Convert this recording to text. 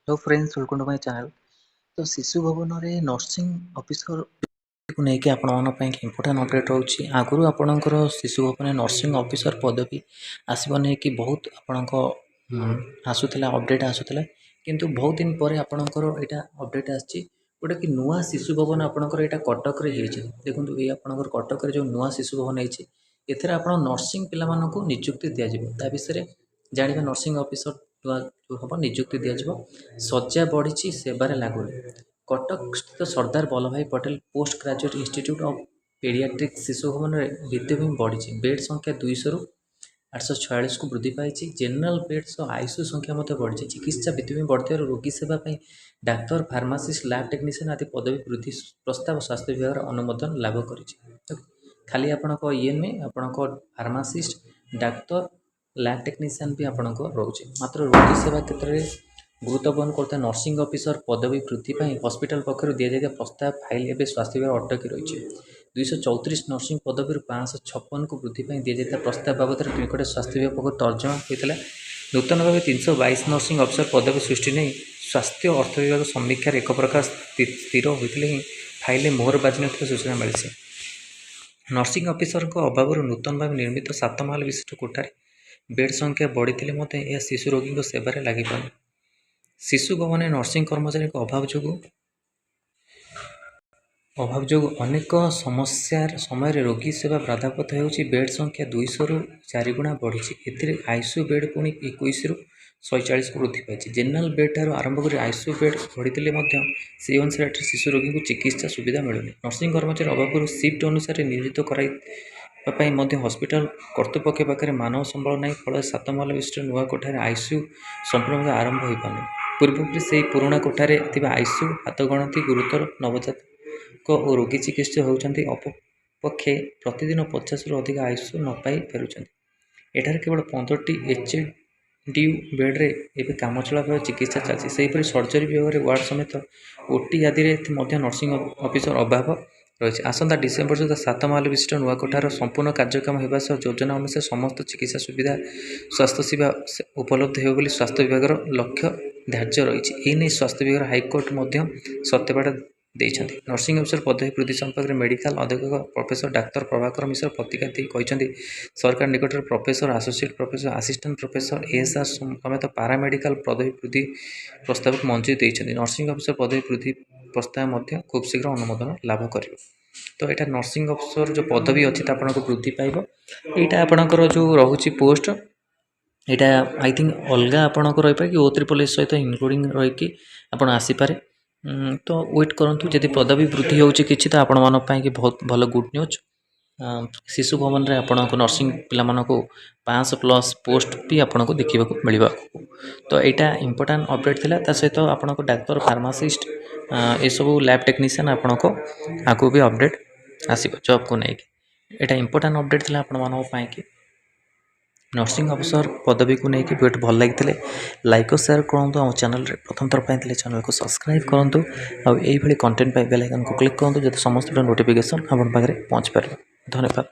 Hello friends, welcome to my channel. तो शिशु भवन में नर्सिंग ऑफिसर को लेकिन आपण इंपोर्टां अपडेट रोचे। आगुरी आपणकर शिशु भवन नर्सिंग ऑफिसर पदवी आसब नहीं कि बहुत आपण आसूला अपडेट आसूला किंतु बहुत दिन पर आपणकर यहाँ अपडेट आसी गोटे कि नुआ शिशु भवन आपणकर यहाँ कटक देखो ये आपणकर कटक जो नुआ शिशु भवन होती एथेर आप नर्सिंग पिला निजुक्ति दिज्व विषय जाना नर्सिंग ऑफिसर जो हम निजुक्ति दिज्व शज्या बढ़ी सेवार लगुनि कटक स्थित सरदार वल्लभ भाई Patel post graduate institute of paediatric शिशु भवन में भित्तिभूमि बढ़ी बेड संख्या 200 रु 846 को वृद्धि पाई। जेनराल बेड सह आईसीयू संख्या बढ़ी चिकित्सा भित्तिभूमि बढ़ी रोगी सेवा डाक्तर फार्मासीस्ट लैब टेक्नीशियन आदि पदवी वृद्धि प्रस्ताव स्वास्थ्य विभाग अनुमोदन लाभ कर खाली आपण ये नुहे आपण फार्मासीस्ट डाक्तर लैब टेक्नीशियन भी आपण रोचे मात्र रोगी सेवा क्षेत्र में गुरुत्व बहन करता नर्सिंग ऑफिसर पदवी वृद्धि हॉस्पिटल पक्षर दि जाता प्रस्ताव फाइल एवं स्वास्थ्य विभाग अटकी रही 234 नर्सिंग पदवी 556 को वृद्धि दि जाता प्रस्ताव बाबद निकट स्वास्थ्य विभाग पक्ष तर्जमा होता नूतन भाव 322 नर्सिंग ऑफिसर पदवी सृष्टि नहीं स्वास्थ्य अर्थ विभाग समीक्षार एक प्रकार स्थिर होते ही फाइल मोहर बाजी ना सूचना मिली। नर्सिंग ऑफिसर अभाव नूतन भाव निर्मित 7 महल विशिष्ट कोठार बेड संख्या बढ़ी यह शिशु रोगी सेवार लग पार शिशु भवन नर्सिंग कर्मचारी अभाव जो अनेक समस्यार समय रोगी सेवा बाधाप्राप्त होउछि। बेड संख्या 200 रु 4 गुणा बढ़ी एथिरे आईसीयू बेड पुणी 21 रु 146 को वृद्धि पाई। जेनराल बेड ठार आरंभ कर आईसीयू बेड बढ़ी से अनुसार शिशु रोगी को चिकित्सा सुविधा मिलूनी। नर्सिंग कर्मचारी अभाव शिफ्ट अनुसार नियोजित कराई हॉस्पिटल कर्तृपक्ष पाखे मानव संबल ना फल 7 महल विशिष्ट नुआ कोठार आईसीयू संपूर्ण भाव आरंभ हो पाने पूर्वपरी से पुराणा कोठार आईसीयू हाथ गणती गुरुतर नवजात और रोगी चिकित्सा होती अपक्षे प्रतिदिन 50 रु अधिक आईसीयू न पाई फेरुंट एठार केवल 15टी एचडीयू बेड्रे एवं काम चला भाव चिकित्सा चलती सेहीपरि सर्जरी विभाग में वार्ड समेत ओटी आदि नर्सिंग ऑफिसर अभाव रही। आसंता डिसेम्बर सुधा 7 महल विशिष्ट नुआ कोठार संपूर्ण कार्यक्रम होगा सह योजना अनुसार समस्त चिकित्सा सुविधा स्वास्थ्य सेवा उपलब्ध हो स्वास्थ्य विभाग लक्ष्य धार्य रही। एने स्वास्थ्य विभाग हाइकोर्ट सत्यपाठ देइछन्ति। नर्सिंग ऑफिसर पदवी वृद्धि संपर्क में मेडिकल अधीक्षक प्रोफेसर डाक्तर प्रभाकर मिश्र प्रतिक्रिया दी कहते सरकार निकट में professor associate professor assistant professor ASR समेत पारामेडिकल पदवी वृद्धि प्रस्ताव को मंजूरी देइछन्ति। नर्सिंग ऑफिसर पदवी वृद्धि प्रस्ताव खूब शीघ्र अनुमोदन लाभ कर। तो यहाँ नर्सिंग ऑफिसर जो पदवी अच्छी आपन को वृद्धि पाइब यहाँ आपणकर जो रोचे पोस्ट यहाँ आई थिंक अलग आपणक रहीपे कि O3 सहित इनक्लूडिंग रहीकि आपड़ आसीपारे। तो वेट करूँ जदि पदवी वृद्धि होची किछि तो आपण मन पई कि बहुत भल गुड न्यूज। शिशु भवन रे आपण को नर्सिंग पिला मन को 5+ पोस्ट भी आपण को देखा मिलवा। तो यहाँ इंपोर्टां अपडेट थिला ता सहित आपण को डाक्तर फार्मासिस्ट ये सब लैब टेक्नीशियन आपण को आगु भी अपडेट आसीबो जॉब को नहीं। यहाँ इंपोर्टां अपडेट थिला आपण मन पई कि नर्सिंग ऑफिसर पदवी को लेकिन बहुत भल लगी लाइक और शेयर करूँ। आम चैनल प्रथम थर पाई चैनल को सब्सक्राइब करूँ और यही कंटेंट बेल आइकन को क्लिक करूँ जो समस्त नोटिफिकेशन आप पाखे पहुँच पारे। धन्यवाद।